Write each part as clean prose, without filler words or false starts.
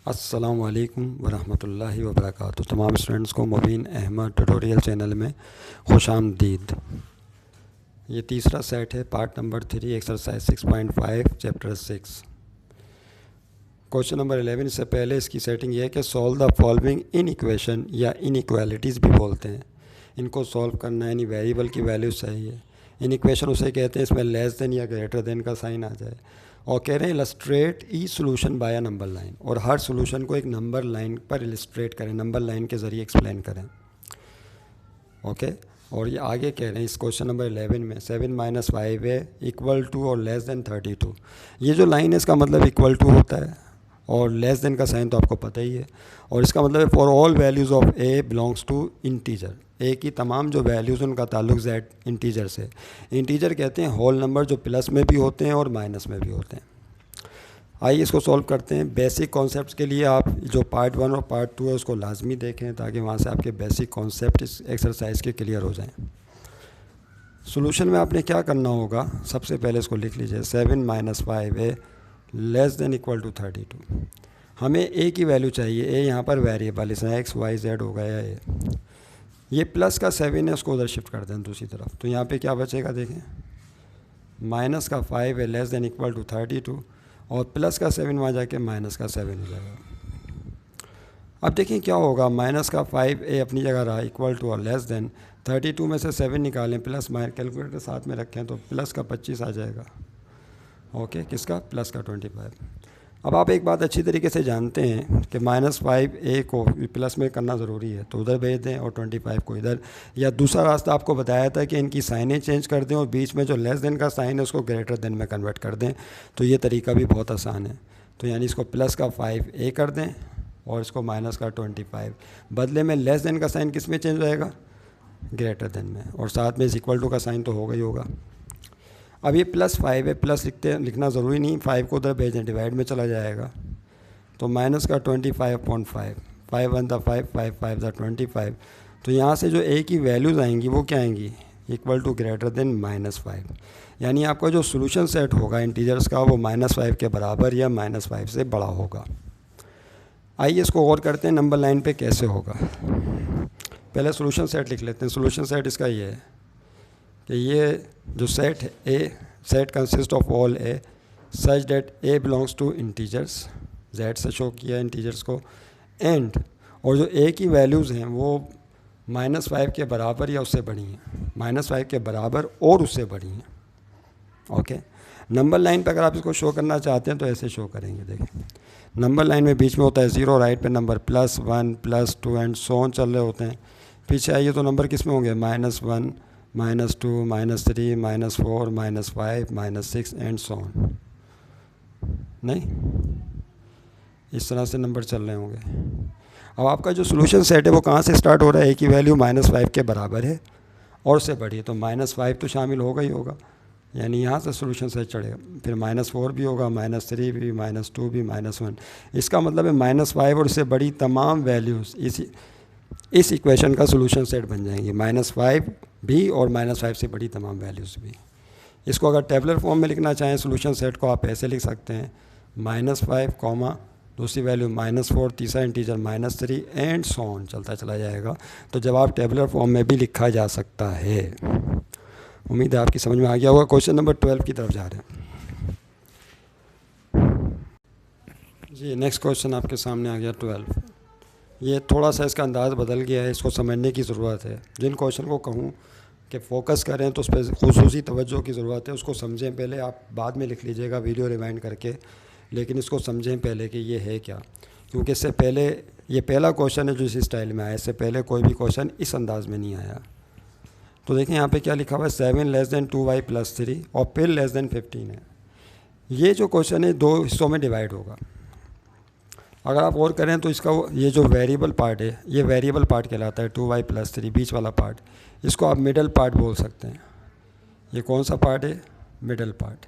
अस्सलामुअलैकुम वरहमतुल्लाहि वबरकातुहू। तमाम स्टूडेंट्स को मुबीन अहमद ट्यूटोरियल चैनल में खुशामदीद। ये तीसरा सेट है, part number 3, exercise 6.5 chapter 6। Question number 11 से पहले इसकी सेटिंग ये है कि solve the following in equation या इन इक्वालिटीज़ भी बोलते हैं। इनको सॉल्व करना है, यानी वेरिएबल की वैल्यूज चाहिए। इन इक्वेशन उसे कहते हैं इसमें लेस देन या ग्रेटर देन का साइन आ जाए। और कह रहे हैं illustrate E solution bye a number line, और हर सोल्यूशन को एक नंबर लाइन पर इलस्ट्रेट करें, नंबर लाइन के ज़रिए एक्सप्लेन करें। ओके और ये आगे कह रहे हैं इस क्वेश्चन नंबर 11 में 7 - 5 है इक्वल टू और लेस देन 32। ये जो लाइन है इसका मतलब इक्वल टू होता है और लेस देन का साइन तो आपको पता ही है। और इसका मतलब है for all values of A belongs to integer. A की तमाम जो वैल्यूज़ उनका ताल्लुक जेड इंटीजर से। इंटीजर कहते हैं होल नंबर जो प्लस में भी होते हैं और माइनस में भी होते हैं। आइए इसको सॉल्व करते हैं। बेसिक कॉन्सेप्ट्स के लिए आप जो पार्ट 1 और पार्ट 2 है उसको लाजमी देखें ताकि वहाँ से आपके बेसिक कॉन्सेप्ट इस एक्सरसाइज के क्लियर हो जाएं। सोल्यूशन में आपने क्या करना होगा, सबसे पहले इसको लिख लीजिए। 7 - 5 है लेस देन इक्वल टू 32। हमें ए की वैल्यू चाहिए। ए यहाँ पर वेरिएबल इसमें एक्स वाई जेड हो गया ए। ये प्लस का 7 है, उसको उधर शिफ्ट कर दें दूसरी तरफ, तो यहाँ पे क्या बचेगा देखें। माइनस का 5 है लेस देन इक्वल टू 32 और प्लस का 7 वहाँ जाके माइनस का 7 हो जाएगा। अब देखें क्या होगा। माइनस का 5 ए अपनी जगह रहा इक्वल टू और लेस देन 32 में से 7 निकालें, प्लस कैलकुलेटर साथ में रखें तो प्लस का 25 आ जाएगा। ओके किसका, प्लस का 25। अब आप एक बात अच्छी तरीके से जानते हैं कि -5 ए को प्लस में करना ज़रूरी है, तो उधर भेज दें और 25 को इधर। या दूसरा रास्ता आपको बताया था कि इनकी साइनें चेंज कर दें और बीच में जो लेस देन का साइन है उसको ग्रेटर देन में कन्वर्ट कर दें, तो ये तरीका भी बहुत आसान है। तो यानी इसको प्लस का 5 ए कर दें और इसको माइनस का 25। बदले में लेस देन का साइन किस में चेंज हो जाएगा, ग्रेटर देन में, और साथ में इस इक्वल टू का साइन तो होगा ही होगा। अब ये +5 है, प्लस लिखना ज़रूरी नहीं, 5 को उधर भेजें, डिवाइड में चला जाएगा। तो माइनस का 25/5, 5 × 1 = 5, 5 × 5 = 25। तो यहाँ से जो ए की वैल्यूज़ आएंगी वो क्या आएंगी, इक्वल टू ग्रेटर देन -5। यानी आपका जो सोल्यूशन सेट होगा इंटीजर्स का वो -5 के बराबर या -5 से बड़ा होगा। आइए इसको और करते हैं नंबर लाइन पे कैसे होगा। पहले सोल्यूशन सेट लिख लेते हैं। सोल्यूशन सेट इसका ये है कि ये जो सेट है A, set consist of all A such that A belongs to integers, Z से शो किया इंटीजर्स को, एंड और जो ए की वैल्यूज़ हैं वो -5 के बराबर या उससे बड़ी हैं, -5 के बराबर और उससे बड़ी हैं। ओके नंबर लाइन पे अगर आप इसको शो करना चाहते हैं तो ऐसे शो करेंगे। देखिए नंबर लाइन में बीच में होता है 0, राइट पे नंबर +1 +2 एंड सो ऑन चल रहे होते हैं। पीछे आइए तो नंबर किस में होंगे, -1 -2 -3 -4 -5 -6 एंड सो ऑन। नहीं, इस तरह से नंबर चल रहे होंगे। अब आपका जो सोल्यूशन सेट है वो कहाँ से स्टार्ट हो रहा है, ए की वैल्यू -5 के बराबर है और से बड़ी है, तो -5 तो शामिल होगा ही होगा, यानी यहाँ से सोल्यूशन सेट चढ़ेगा। फिर -4 भी होगा, -3 भी, -2 भी, -1। इसका मतलब है -5 और उससे बड़ी तमाम वैल्यूज़ इस इक्वेशन का सोल्यूशन सेट बन जाएंगी। -5 भी और -5 से बड़ी तमाम वैल्यूज़ भी। इसको अगर टेबलर फॉर्म में लिखना चाहें सोल्यूशन सेट को आप ऐसे लिख सकते हैं, -5, दूसरी वैल्यू -4, तीसरा इंटीजर -3 एंड सो ऑन चलता चला जाएगा। तो जवाब टेबलर फॉर्म में भी लिखा जा सकता है। उम्मीद है आपकी समझ में आ गया होगा। क्वेश्चन नंबर 12 की तरफ जा रहे हैं जी। नेक्स्ट क्वेश्चन आपके सामने आ गया 12। ये थोड़ा सा इसका अंदाज़ बदल गया है, इसको समझने की ज़रूरत है। जिन क्वेश्चन को कहूँ कि फ़ोकस करें तो उस पर खुसूसी तवज्जो की ज़रूरत है, उसको समझें पहले। आप बाद में लिख लीजिएगा वीडियो रिवाइंड करके, लेकिन इसको समझें पहले कि ये है क्या, क्योंकि इससे पहले ये पहला क्वेश्चन है जो इसी स्टाइल में आया। इससे पहले कोई भी क्वेश्चन इस अंदाज़ में नहीं आया। तो देखें यहाँ पे क्या लिखा हुआ है, 7 < 2y + 3 और फिर <15 है। ये जो क्वेश्चन है 2 हिस्सों में डिवाइड होगा। अगर आप और करें तो इसका ये जो वेरिएबल पार्ट है ये वेरिएबल पार्ट कहलाता है, 2y + 3 बीच वाला पार्ट, इसको आप मिडल पार्ट बोल सकते हैं। ये कौन सा पार्ट है, मिडल पार्ट।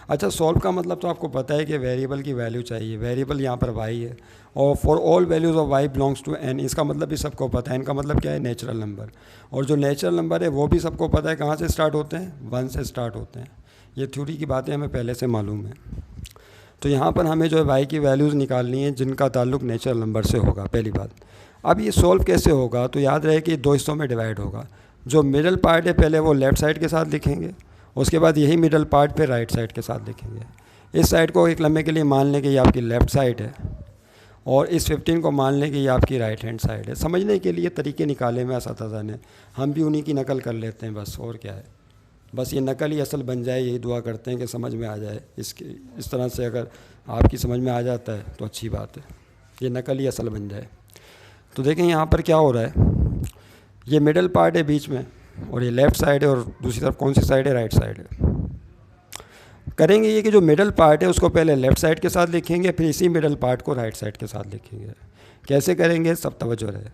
अच्छा सॉल्व का मतलब तो आपको पता है कि वेरिएबल की वैल्यू चाहिए। वेरिएबल यहाँ पर y है और for all values of y belongs to n, इसका मतलब भी सबको पता है। इनका मतलब क्या है, नेचुरल नंबर। और जो नेचुरल नंबर है वो भी सबको पता है कहाँ से स्टार्ट होते हैं, 1 से स्टार्ट होते हैं। ये थ्योरी की बातें हमें पहले से मालूम है। तो यहाँ पर हमें जो है वाई की वैल्यूज़ निकालनी है जिनका ताल्लुक नेचुरल नंबर से होगा, पहली बात। अब ये सॉल्व कैसे होगा, तो याद रहे कि दो हिस्सों में डिवाइड होगा। जो मिडल पार्ट है पहले वो लेफ़्ट साइड के साथ लिखेंगे, उसके बाद यही मिडल पार्ट फिर राइट साइड के साथ लिखेंगे। इस साइड को एक लम्हे के लिए मान लें कि ये आपकी लेफ़्ट साइड है और इस 15 को मान लें कि ये आपकी राइट हैंड साइड है। समझने के लिए तरीके निकाले में असतज़ा ने, हम भी उन्हीं की नकल कर लेते हैं बस, और क्या है। बस ये नकल ही असल बन जाए, यही दुआ करते हैं कि समझ में आ जाए। इस तरह से अगर आपकी समझ में आ जाता है तो अच्छी बात है, ये नकल ही असल बन जाए। तो देखें यहाँ पर क्या हो रहा है, ये मिडल पार्ट है बीच में और ये लेफ़्ट साइड है और दूसरी तरफ कौन सी साइड है, राइट साइड है। करेंगे ये कि जो मिडल पार्ट है उसको पहले लेफ़्ट साइड के साथ लिखेंगे, फिर इसी मिडल पार्ट को राइट साइड के साथ लिखेंगे। कैसे करेंगे, सब तवज्जो रहे।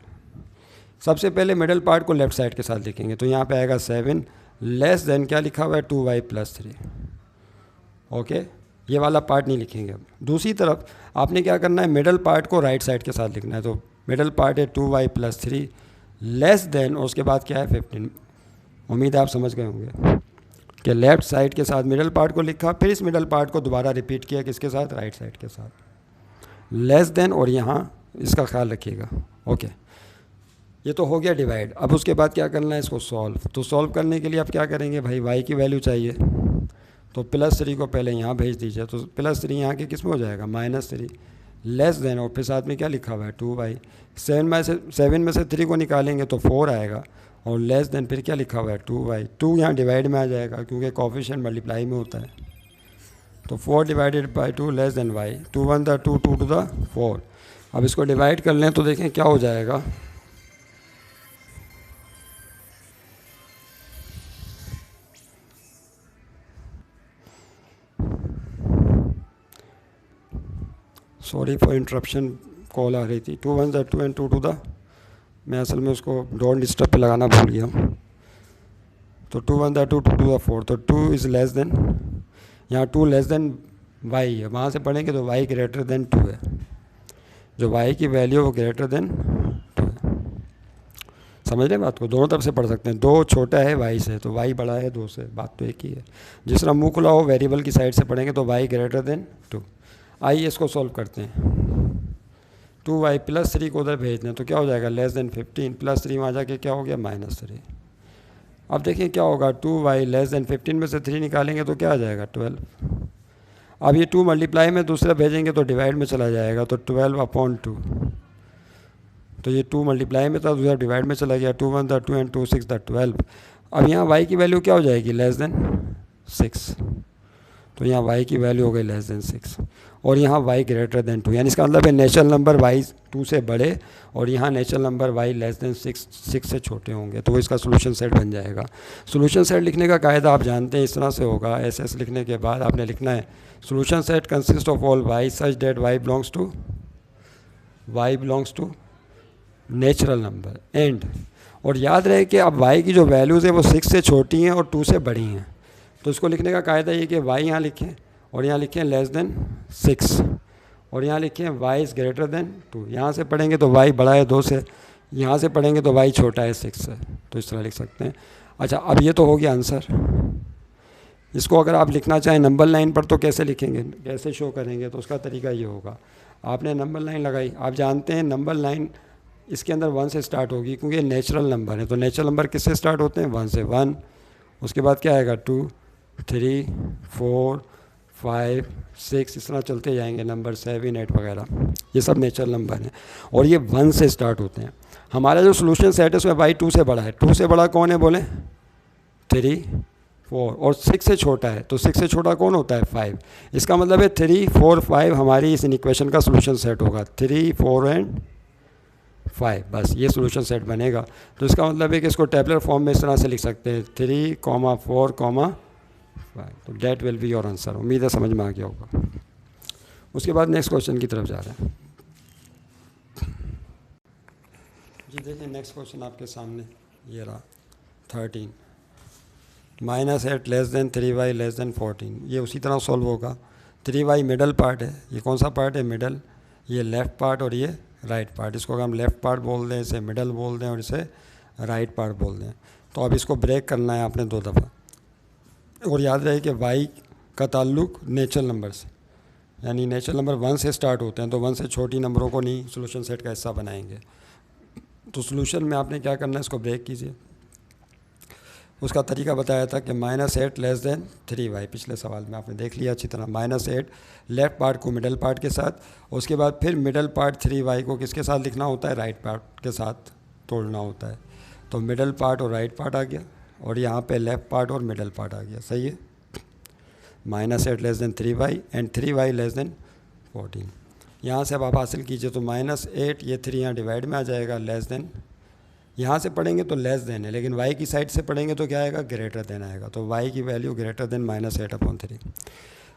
सबसे पहले मिडल पार्ट को लेफ़्ट साइड के साथ लिखेंगे, तो यहाँ पे आएगा 7 लेस देन क्या लिखा हुआ है 2y + 3। ओके, ये वाला पार्ट नहीं लिखेंगे। अब दूसरी तरफ आपने क्या करना है, मिडल पार्ट को राइट साइड के साथ लिखना है। तो मिडल पार्ट है 2y + 3 लेस देन, और उसके बाद क्या है 15। उम्मीद है आप समझ गए होंगे कि लेफ़्ट साइड के साथ मिडल पार्ट को लिखा, फिर इस मिडल पार्ट को दोबारा रिपीट किया किसके साथ, राइट साइड के साथ, लेस देन, और यहाँ इसका ख्याल रखिएगा। ओके, ये तो हो गया डिवाइड। अब उसके बाद क्या करना है, इसको सॉल्व। तो सॉल्व करने के लिए आप क्या करेंगे भाई, वाई की वैल्यू चाहिए, तो +3 को पहले यहाँ भेज दीजिए। तो +3 यहाँ के किस में हो जाएगा, -3 लेस देन, और फिर साथ में क्या लिखा हुआ है 2y। 7 में से 3 को निकालेंगे तो 4 आएगा, और लेस देन फिर क्या लिखा हुआ है 2y। 2 यहाँ डिवाइड में आ जाएगा क्योंकि कोफिशिएंट मल्टीप्लाई में होता है। तो 4 / 2 लेस देन y। 2 × 1 = 2, 2 × 4। अब इसको डिवाइड कर लें तो देखें क्या हो जाएगा, सॉरी फॉर इंटरप्शन, कॉल आ रही थी। 2 × 1 = 2 एंड 2 × मैं असल में उसको डोंट डिस्टर्ब पे लगाना भूल गया हूँ। तो 2 × 1 = 2, 2 × 4। तो 2 इज़ लेस देन, यहाँ 2 लेस देन y है, वहाँ से पढ़ेंगे तो y ग्रेटर देन 2 है। जो y की वैल्यू वो ग्रेटर देन 2 है। समझ रहे बात को, दोनों तरफ से पढ़ सकते हैं। 2 छोटा है y से तो y बड़ा है 2 से, बात तो एक ही है। जिस तरह मुँह खुला हो वेरिएबल की साइड से पढ़ेंगे तो y ग्रेटर देन 2। आइए इसको सॉल्व करते हैं। 2y + 3 को उधर भेज दें तो क्या हो जाएगा, लेस देन 15 + 3 वहाँ जाके क्या हो गया, -3। अब देखिए क्या होगा, 2y लेस देन 15 में से 3 निकालेंगे तो क्या आ जाएगा 12। अब ये 2 मल्टीप्लाई में दूसरा भेजेंगे तो डिवाइड में चला जाएगा, तो 12/2। तो ये 2 मल्टीप्लाई में था, दूसरा डिवाइड में चला गया। 2 × 1 = 2 एंड 2 × 6 = 12। अब यहाँ y की वैल्यू क्या हो जाएगी, लेस देन 6। तो यहाँ y की वैल्यू हो गई लेस देन 6, और यहाँ y ग्रेटर देन 2। यानी इसका मतलब है नेचुरल नंबर y 2 से बड़े और यहाँ natural number y less than 6 से छोटे होंगे, तो वो इसका सोल्यूशन सेट बन जाएगा। सोल्यूशन सेट लिखने का कायदा आप जानते हैं, इस तरह से होगा। ऐसे लिखने के बाद आपने लिखना है solution set consist of all y such that y belongs to natural number and. और याद रहे कि अब y की जो वैल्यूज़ है वो 6 से छोटी हैं और 2 से बड़ी हैं, तो इसको लिखने का कायदा ये कि y यहाँ लिखें और यहाँ लिखें लेस देन 6, और यहाँ लिखें y इज़ ग्रेटर देन 2। यहाँ से पढ़ेंगे तो y बड़ा है 2 से, यहाँ से पढ़ेंगे तो y छोटा है 6 से, तो इस तरह लिख सकते हैं। अच्छा, अब ये तो हो गया आंसर। इसको अगर आप लिखना चाहें नंबर लाइन पर तो कैसे लिखेंगे, कैसे शो करेंगे, तो उसका तरीका ये होगा। आपने नंबर लाइन लगाई, आप जानते हैं नंबर लाइन इसके अंदर 1 से स्टार्ट होगी क्योंकि नेचुरल नंबर है। तो नेचुरल नंबर किससे स्टार्ट होते हैं, 1 से। 1, उसके बाद क्या आएगा 2, 3, 4, 5, 6, इस तरह चलते जाएंगे नंबर 7, 8 वगैरह, ये सब नेचुरल नंबर हैं और ये 1 से स्टार्ट होते हैं। हमारा जो सोल्यूशन सेट है उसमें y 2 से बड़ा है। 2 से बड़ा कौन है बोले, 3, 4, और 6 से छोटा है, तो 6 से छोटा कौन होता है, 5। इसका मतलब है 3, 4, 5 हमारी इस इक्वेशन का सोल्यूशन सेट होगा। 3, 4 एंड 5, बस ये सोल्यूशन सेट बनेगा। तो इसका मतलब है कि इसको टेबलर फॉर्म में इस तरह से लिख सकते हैं 3, 4, 5। तो that will be your answer. उम्मीद है समझ में आ गया होगा। उसके बाद नेक्स्ट क्वेश्चन की तरफ जा रहे हैं जी। देखिए नेक्स्ट क्वेश्चन आपके सामने ये रहा 13, -8 less than 3y less than 14। ये उसी तरह सॉल्व होगा। 3y मिडल पार्ट है, ये कौन सा पार्ट है, मिडल। ये लेफ़्ट पार्ट और ये राइट पार्ट। इसको अगर हम लेफ़्ट पार्ट बोल दें, इसे मिडल बोल दें और इसे राइट पार्ट बोल दें। तो अब इसको ब्रेक करना है आपने 2 दफ़ा। और याद रहे कि y का ताल्लुक नेचुरल नंबर से, यानी नेचुरल नंबर 1 से स्टार्ट होते हैं, तो 1 से छोटी नंबरों को नहीं सोल्यूशन सेट का हिस्सा बनाएंगे। तो सोल्यूशन में आपने क्या करना है, इसको ब्रेक कीजिए। उसका तरीका बताया था कि -8 लेस देन 3y, पिछले सवाल में आपने देख लिया अच्छी तरह। -8 लेफ्ट पार्ट को मिडल पार्ट के साथ, उसके बाद फिर मिडल पार्ट 3y को किसके साथ लिखना होता है, राइट पार्ट के साथ तोड़ना होता है। तो मिडल पार्ट और राइट पार्ट आ गया, और यहाँ पे लेफ्ट पार्ट और मिडल पार्ट आ गया, सही है। -8 less than 3y and 3y less than 14। यहाँ से अब आप हासिल कीजिए, तो -8 ये 3 यहाँ डिवाइड में आ जाएगा, लेस देन, यहाँ से पढ़ेंगे तो लेस देन है, लेकिन y की साइड से पढ़ेंगे तो क्या आएगा, ग्रेटर देन आएगा। तो y की वैल्यू ग्रेटर देन -8/3।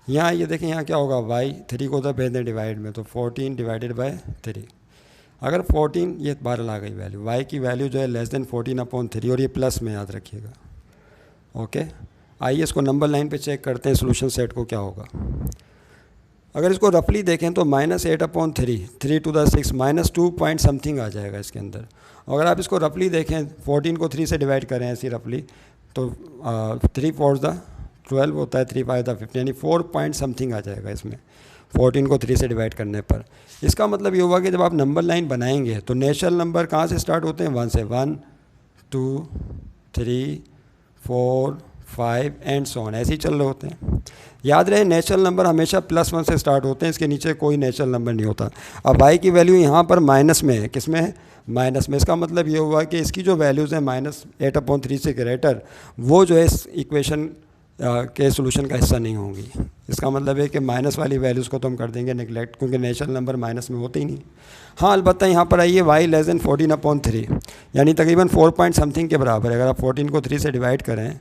यहाँ ये देखें, यहाँ क्या होगा, y 3 को उधर भेज दें डिवाइड में, तो 14 डिवाइडेड बाय 3। अगर 14, ये 12 आ गई वैल्यू, y की वैल्यू जो है लेस देन 14/3, और ये प्लस में याद रखिएगा। ओके, आइए इसको नंबर लाइन पे चेक करते हैं सोल्यूशन सेट को क्या होगा। अगर इसको रफली देखें तो -8/3, 3 to the 6 -2 पॉइंट समथिंग आ जाएगा इसके अंदर। अगर आप इसको रफली देखें, 14 को 3 से डिवाइड करें ऐसी रफली, तो 3 4 12 होता है, 3 5 15, यानी 4 पॉइंट समथिंग आ जाएगा इसमें 14 को 3 से डिवाइड करने पर। इसका मतलब ये होगा कि जब आप नंबर लाइन बनाएंगे तो नेचुरल नंबर कहाँ से स्टार्ट होते हैं, 1 से, 1 2 3 4 5 एंड सो ऑन, ऐसे ही चल रहे होते हैं। याद रहे नेचुरल नंबर हमेशा +1 से स्टार्ट होते हैं, इसके नीचे कोई नेचुरल नंबर नहीं होता। अब y की वैल्यू यहाँ पर माइनस में है, किस में है, माइनस में। इसका मतलब ये हुआ कि इसकी जो वैल्यूज़ हैं -8/3 से ग्रेटर, वो जो है इस इक्वेशन के सोल्यूशन का हिस्सा नहीं होंगी। इसका मतलब है कि माइनस वाली वैल्यूज़ को तो हम कर देंगे नेगलेक्ट, क्योंकि नेचुरल नंबर माइनस में होते ही नहीं। हाँ, अलबत्ता यहाँ पर आइए y लेस देन 14/3, यानी तकरीबन 4 पॉइंट समथिंग के बराबर है। अगर आप 14 को 3 से डिवाइड करें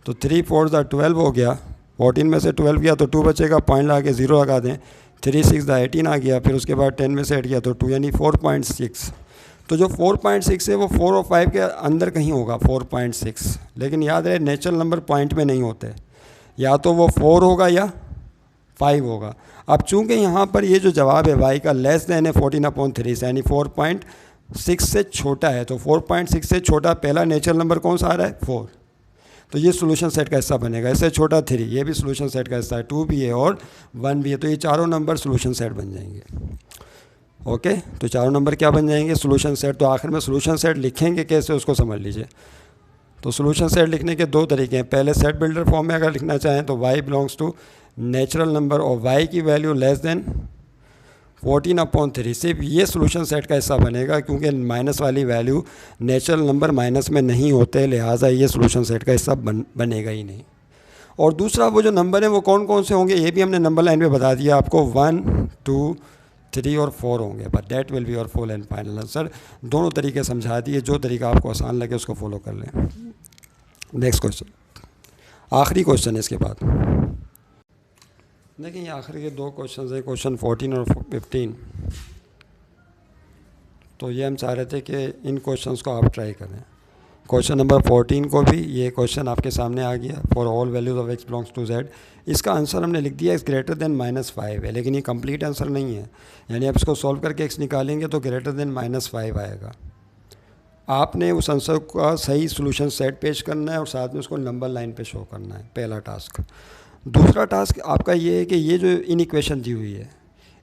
तो 3 4 12 हो गया, 14 में से 12 गया तो 2 बचेगा, पॉइंट लगा के 0 लगा दें, 3 6 18 आ गया, फिर उसके बाद 10 में से 8 गया तो 2, यानी 4.6। तो जो 4.6 है वो 4 और 5 के अंदर कहीं होगा, 4.6। लेकिन याद रहे नेचुरल नंबर पॉइंट में नहीं होते, या तो वो 4 होगा या 5 होगा। अब चूंकि यहाँ पर ये जो जवाब है y का लेस देन है 14/3 से, यानी 4.6 से छोटा है, तो 4.6 से छोटा पहला नेचुरल नंबर कौन सा आ रहा है, 4। तो ये सोल्यूशन सेट का हिस्सा बनेगा। इससे छोटा 3, ये भी सोल्यूशन सेट का हिस्सा है, 2 भी है और 1 भी है, तो ये चारों नंबर सोल्यूशन सेट बन जाएंगे। ओके, तो चारों नंबर क्या बन जाएंगे, सोल्यूशन सेट। तो आखिर में सोल्यूशन सेट लिखेंगे कैसे, उसको समझ लीजिए। तो सोल्यूशन सेट लिखने के 2 तरीके हैं। पहले सेट बिल्डर फॉर्म में अगर लिखना चाहें तो y belongs to natural number और y की वैल्यू लेस देन 14/3, सिर्फ ये सोल्यूशन सेट का हिस्सा बनेगा, क्योंकि माइनस वाली वैल्यू नेचुरल नंबर माइनस में नहीं होते, लिहाजा ये सोल्यूशन सेट का हिस्सा बनेगा ही नहीं। और दूसरा, वो जो नंबर है वो कौन कौन से होंगे, ये भी हमने नंबर लाइन पे बता दिया आपको, 1 2 3 और 4 होंगे, but that will be your full and final answer. दोनों तरीके समझा दिए, जो तरीका आपको आसान लगे उसको फॉलो कर लें। नेक्स्ट क्वेश्चन, आखिरी क्वेश्चन है इसके बाद। देखिए ये आखिर के 2 क्वेश्चन हैं, क्वेश्चन 14 और 15। तो ये हम चाह रहे थे कि इन क्वेश्चंस को आप ट्राई करें। क्वेश्चन नंबर 14 को भी ये क्वेश्चन आपके सामने आ गया, for all values of x belongs to z। इसका आंसर हमने लिख दिया x ग्रेटर देन -5 है, लेकिन ये कंप्लीट आंसर नहीं है, यानी आप इसको सॉल्व करके x निकालेंगे तो ग्रेटर देन -5 आएगा। आपने उस आंसर का सही सोल्यूशन सेट पेश करना है और साथ में उसको नंबर लाइन पे शो करना है, पहला टास्क। दूसरा टास्क आपका ये है कि ये जो इन इक्वेशन दी हुई है,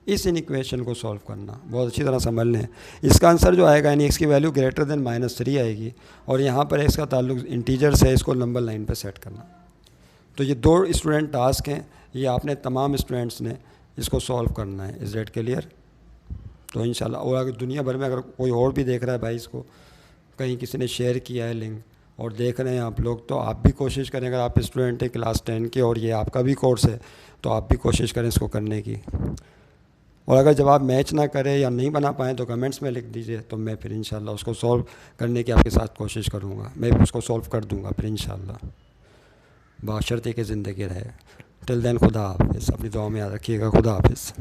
इस इन इक्वेशन को सॉल्व करना, बहुत अच्छी तरह समझ लें। इसका आंसर जो आएगा, यानी x की वैल्यू ग्रेटर देन -3 आएगी, और यहाँ पर x का ताल्लुक इंटीजर से, इसको नंबर लाइन पे सेट करना। तो ये 2 स्टूडेंट टास्क हैं, ये आपने तमाम स्टूडेंट्स ने इसको सॉल्व करना है। Is that clear? तो इंशाल्लाह, और अगर दुनिया भर में अगर कोई और भी देख रहा है भाई, इसको कहीं किसी ने शेयर किया है लिंक और देख रहे हैं आप लोग, तो आप भी कोशिश करें। अगर आप स्टूडेंट हैं क्लास 10 के और ये आपका भी कोर्स है, तो आप भी कोशिश करें इसको करने की। और अगर जवाब मैच ना करे या नहीं बना पाएँ तो कमेंट्स में लिख दीजिए, तो मैं फिर इंशाल्लाह उसको सॉल्व करने की आपके साथ कोशिश करूँगा। मैं भी उसको सॉल्व कर दूँगा फिर इंशाल्लाह, बाशर्ते कि ज़िंदगी रहे। टिल देन खुदा हाफिज़, अपनी दुआ में याद रखिएगा। खुदा हाफिज़।